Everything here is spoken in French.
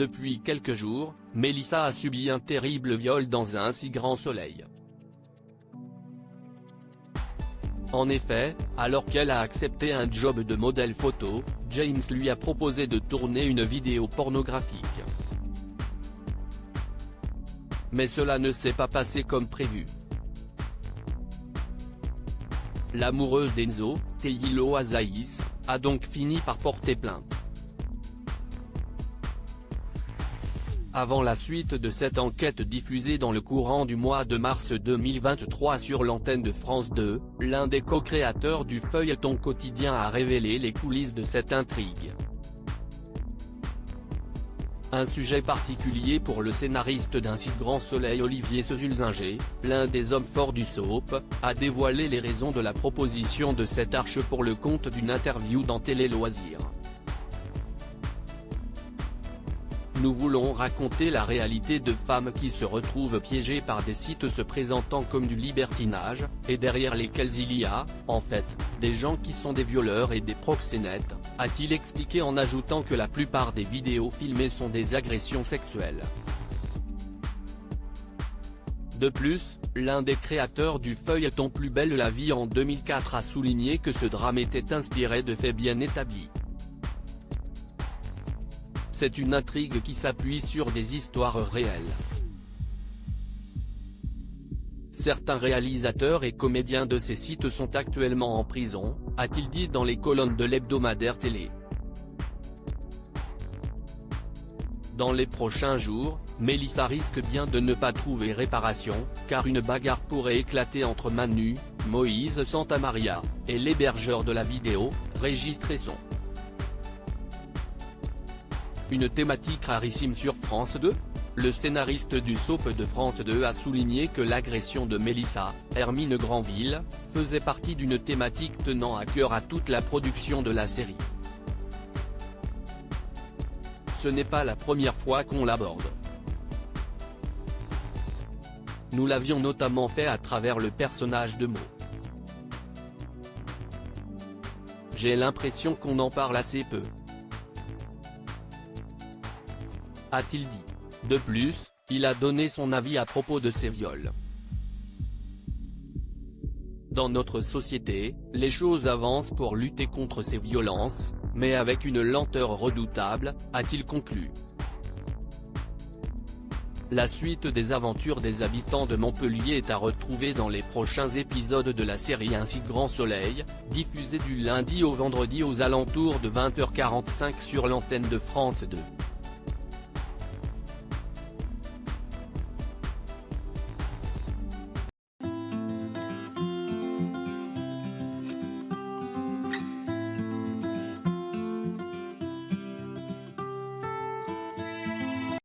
Depuis quelques jours, Mélissa a subi un terrible viol dans un si grand soleil. En effet, alors qu'elle a accepté un job de modèle photo, James lui a proposé de tourner une vidéo pornographique. Mais cela ne s'est pas passé comme prévu. L'amoureuse d'Enzo, Teilo Azaïs, a donc fini par porter plainte. Avant la suite de cette enquête diffusée dans le courant du mois de mars 2023 sur l'antenne de France 2, l'un des co-créateurs du feuilleton quotidien a révélé les coulisses de cette intrigue. Un sujet particulier pour le scénariste d'Un si grand soleil Olivier Sesulzinger, l'un des hommes forts du soap, a dévoilé les raisons de la proposition de cette arche pour le compte d'une interview dans Télé Loisirs. Nous voulons raconter la réalité de femmes qui se retrouvent piégées par des sites se présentant comme du libertinage, et derrière lesquels il y a, en fait, des gens qui sont des violeurs et des proxénètes, a-t-il expliqué en ajoutant que la plupart des vidéos filmées sont des agressions sexuelles. De plus, l'un des créateurs du feuilleton Plus belle la vie en 2004 a souligné que ce drame était inspiré de faits bien établis. C'est une intrigue qui s'appuie sur des histoires réelles. Certains réalisateurs et comédiens de ces sites sont actuellement en prison, a-t-il dit dans les colonnes de l'hebdomadaire Télé. Dans les prochains jours, Mélissa risque bien de ne pas trouver réparation, car une bagarre pourrait éclater entre Manu, Moïse Santamaria, et l'hébergeur de la vidéo, Régis Tresson. Une thématique rarissime sur France 2 ? Le scénariste du soap de France 2 a souligné que l'agression de Mélissa, Hermine Granville, faisait partie d'une thématique tenant à cœur à toute la production de la série. Ce n'est pas la première fois qu'on l'aborde. Nous l'avions notamment fait à travers le personnage de Mo. J'ai l'impression qu'on en parle assez peu, a-t-il dit. De plus, il a donné son avis à propos de ces viols. Dans notre société, les choses avancent pour lutter contre ces violences, mais avec une lenteur redoutable, a-t-il conclu. La suite des aventures des habitants de Montpellier est à retrouver dans les prochains épisodes de la série Un si grand soleil, diffusée du lundi au vendredi aux alentours de 20h45 sur l'antenne de France 2.